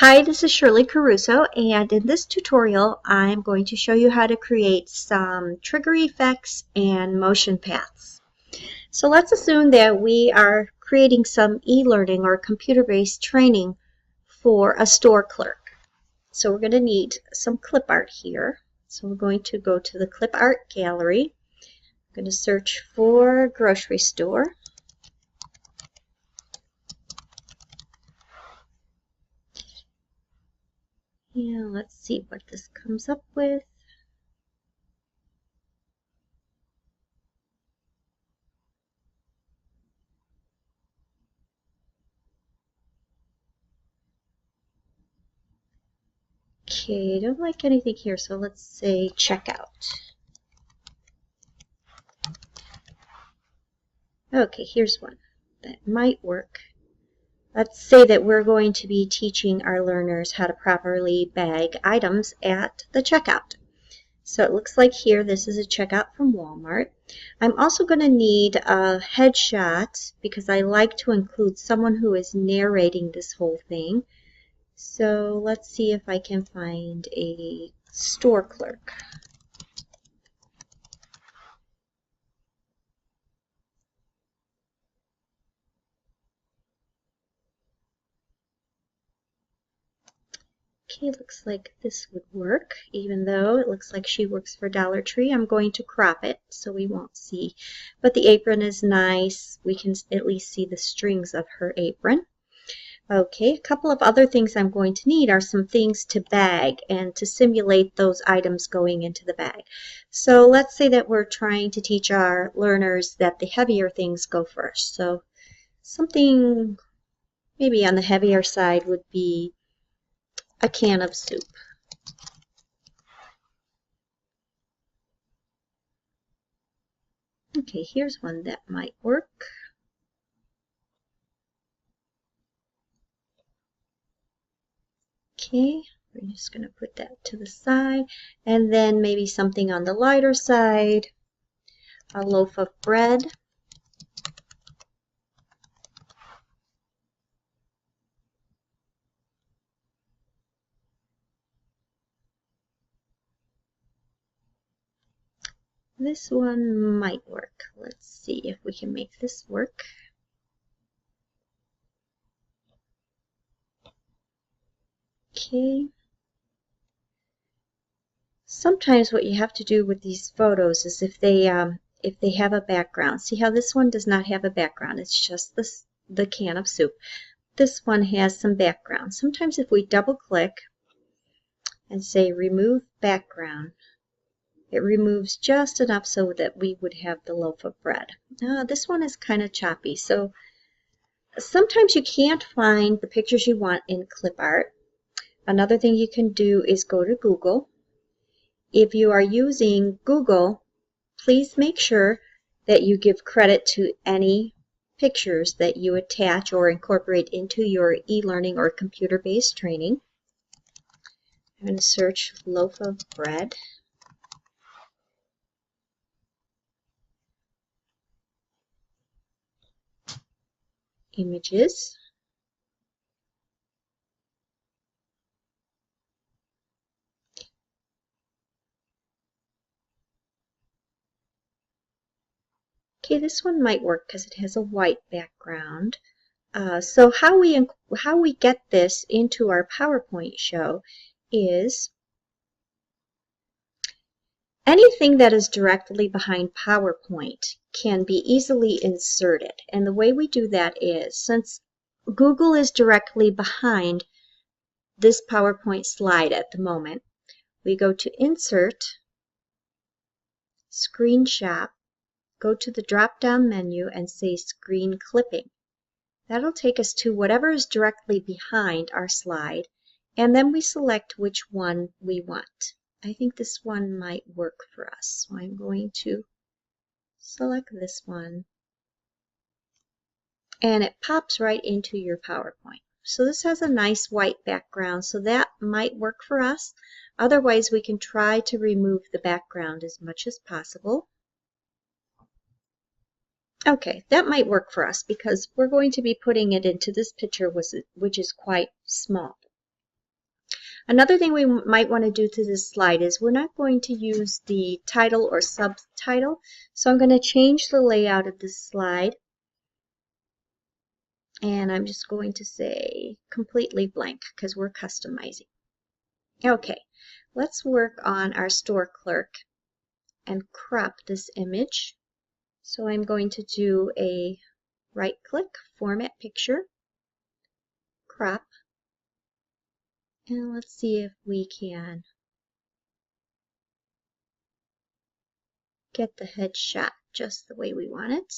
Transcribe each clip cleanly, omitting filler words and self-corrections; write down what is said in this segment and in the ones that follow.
Hi, this is Shirley Caruso, and in this tutorial I'm going to show you how to create some trigger effects and motion paths. So let's assume that we are creating some e-learning or computer-based training for a store clerk. So we're going to need some clip art here. So we're going to go to the clip art gallery. I'm going to search for grocery store. Yeah, let's see what this comes up with. Okay, I don't like anything here, so let's say checkout. Okay, here's one that might work. Let's say that we're going to be teaching our learners how to properly bag items at the checkout. So it looks like here this is a checkout from Walmart. I'm also going to need a headshot because I like to include someone who is narrating this whole thing. So let's see if I can find a store clerk. Okay, looks like this would work, even though it looks like she works for Dollar Tree. I'm going to crop it so we won't see. But the apron is nice. We can at least see the strings of her apron. Okay, a couple of other things I'm going to need are some things to bag and to simulate those items going into the bag. So let's say that we're trying to teach our learners that the heavier things go first. So something maybe on the heavier side would be a can of soup. Okay, here's one that might work. Okay, we're just going to put that to the side. And then maybe something on the lighter side, a loaf of bread. This one might work. Let's see if we can make this work. Okay. Sometimes what you have to do with these photos is if they have a background. See how this one does not have a background. It's just the can of soup. This one has some background. Sometimes if we double click and say remove background, it removes just enough so that we would have the loaf of bread. This one is kind of choppy, so sometimes you can't find the pictures you want in clip art. Another thing you can do is go to Google. If you are using Google, please make sure that you give credit to any pictures that you attach or incorporate into your e-learning or computer-based training. I'm going to search loaf of bread. Images. Okay, this one might work because it has a white background. So how we get this into our PowerPoint show is anything that is directly behind PowerPoint can be easily inserted. And the way we do that is, since Google is directly behind this PowerPoint slide at the moment, we go to Insert, Screenshot, go to the drop-down menu and say Screen Clipping. That'll take us to whatever is directly behind our slide, and then we select which one we want. I think this one might work for us, so I'm going to select this one, and it pops right into your PowerPoint. So this has a nice white background, so that might work for us. Otherwise, we can try to remove the background as much as possible. Okay, that might work for us because we're going to be putting it into this picture which is quite small. Another thing we might want to do to this slide is we're not going to use the title or subtitle, so I'm going to change the layout of this slide, and I'm just going to say completely blank because we're customizing. Okay, let's work on our store clerk and crop this image. So I'm going to do a right click, format picture, crop, and let's see if we can get the head shot just the way we want it.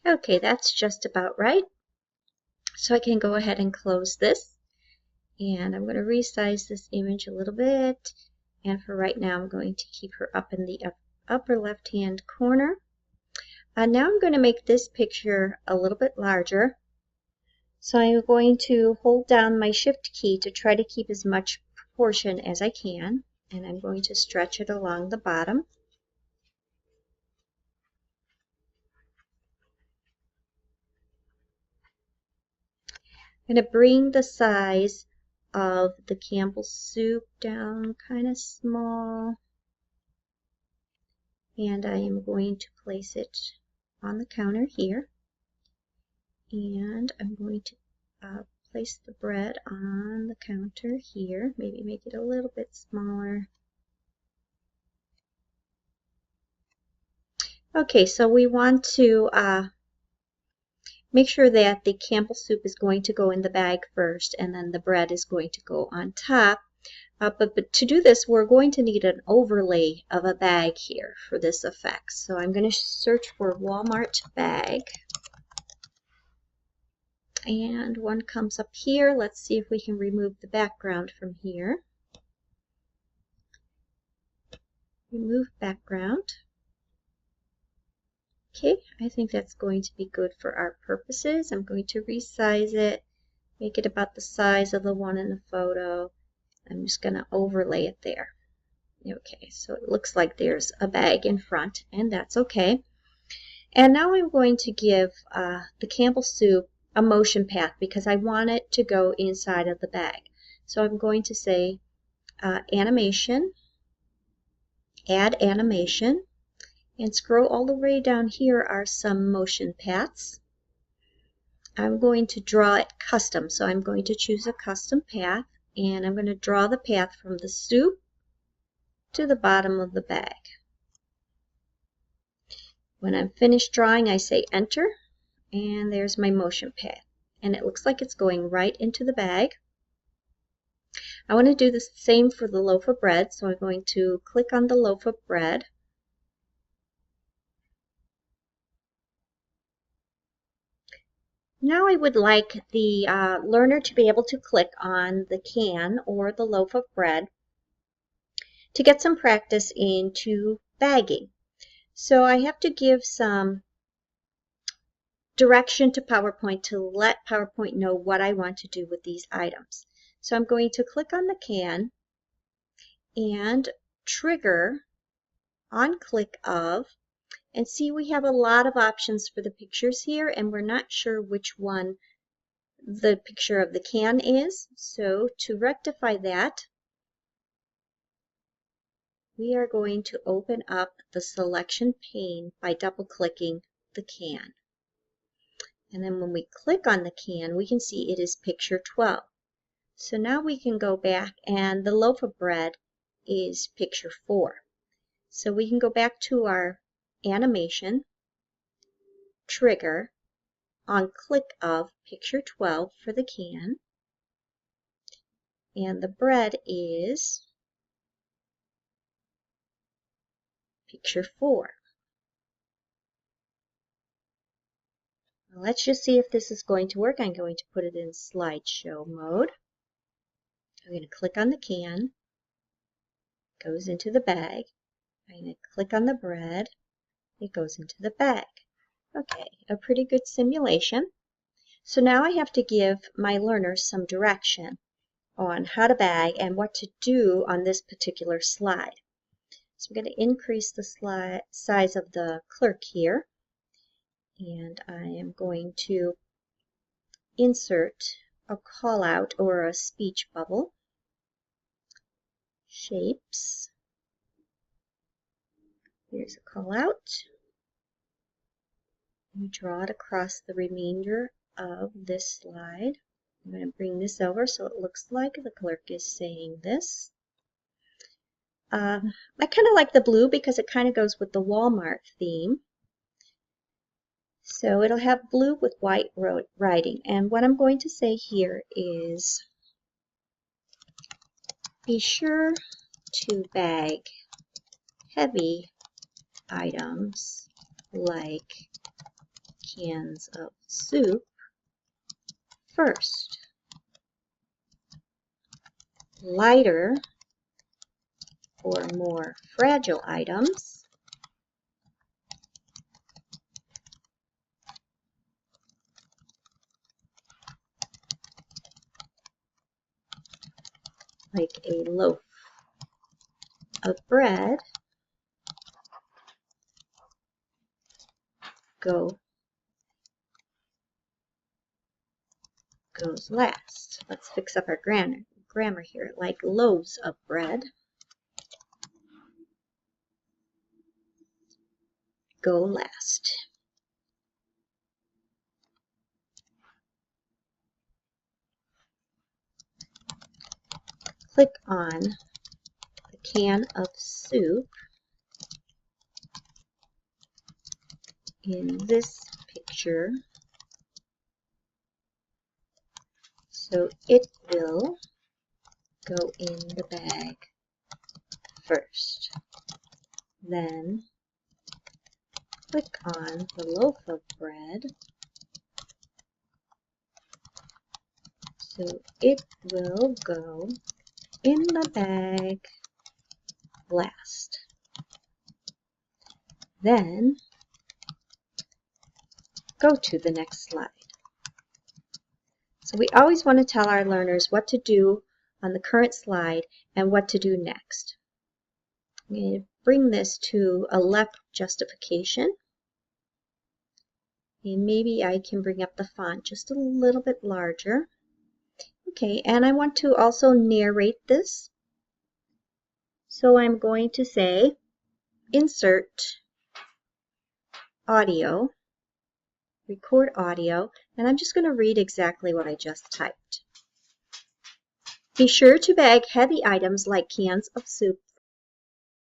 Okay, that's just about right. So I can go ahead and close this. And I'm going to resize this image a little bit. And for right now, I'm going to keep her up in the upper left-hand corner. Now I'm going to make this picture a little bit larger. So I'm going to hold down my Shift key to try to keep as much proportion as I can. And I'm going to stretch it along the bottom. I'm going to bring the size of the Campbell's soup down kind of small. And I am going to place it on the counter here. And I'm going to place the bread on the counter here. Maybe make it a little bit smaller. Okay, so we want to make sure that the Campbell's soup is going to go in the bag first, and then the bread is going to go on top. But to do this, we're going to need an overlay of a bag here for this effect. So I'm going to search for Walmart bag. And one comes up here. Let's see if we can remove the background from here. Remove background. Okay, I think that's going to be good for our purposes. I'm going to resize it, make it about the size of the one in the photo. I'm just going to overlay it there. Okay, so it looks like there's a bag in front, and that's okay. And now I'm going to give the Campbell's soup a motion path because I want it to go inside of the bag. So I'm going to say animation, add animation, and scroll all the way down. Here are some motion paths. I'm going to draw it custom, so I'm going to choose a custom path, and I'm going to draw the path from the soup to the bottom of the bag. When I'm finished drawing, I say enter, and there's my motion pad. And it looks like it's going right into the bag. I want to do the same for the loaf of bread, so I'm going to click on the loaf of bread. Now I would like the learner to be able to click on the can or the loaf of bread to get some practice into bagging. So I have to give some direction to PowerPoint to let PowerPoint know what I want to do with these items. So I'm going to click on the can and trigger on click of, and see we have a lot of options for the pictures here, and we're not sure which one the picture of the can is. So to rectify that, we are going to open up the selection pane by double clicking the can. And then when we click on the can, we can see it is picture 12. So now we can go back, and the loaf of bread is picture 4. So we can go back to our animation, trigger, on click of picture 12 for the can, and the bread is picture 4. Now let's just see if this is going to work. I'm going to put it in slideshow mode. I'm going to click on the can, goes into the bag. I'm going to click on the bread, it goes into the bag. Okay, a pretty good simulation. So now I have to give my learners some direction on how to bag and what to do on this particular slide. So I'm going to increase the size of the clerk here, and I am going to insert a call out or a speech bubble. Shapes. Here's a call out. You draw it across the remainder of this slide. I'm going to bring this over so it looks like the clerk is saying this. I kind of like the blue because it kind of goes with the Walmart theme. So it'll have blue with white writing. And what I'm going to say here is, be sure to bag heavy items like cans of soup first. Lighter or more fragile items like a loaf of bread goes last. Let's fix up our grammar here. Like loaves of bread go last. Click on the can of soup in this picture so it will go in the bag first. Then click on the loaf of bread so it will go in the bag last. Then go to the next slide. So we always want to tell our learners what to do on the current slide and what to do next. I'm going to bring this to a left justification. And maybe I can bring up the font just a little bit larger. Okay, and I want to also narrate this. So I'm going to say insert audio, record audio, and I'm just going to read exactly what I just typed. Be sure to bag heavy items like cans of soup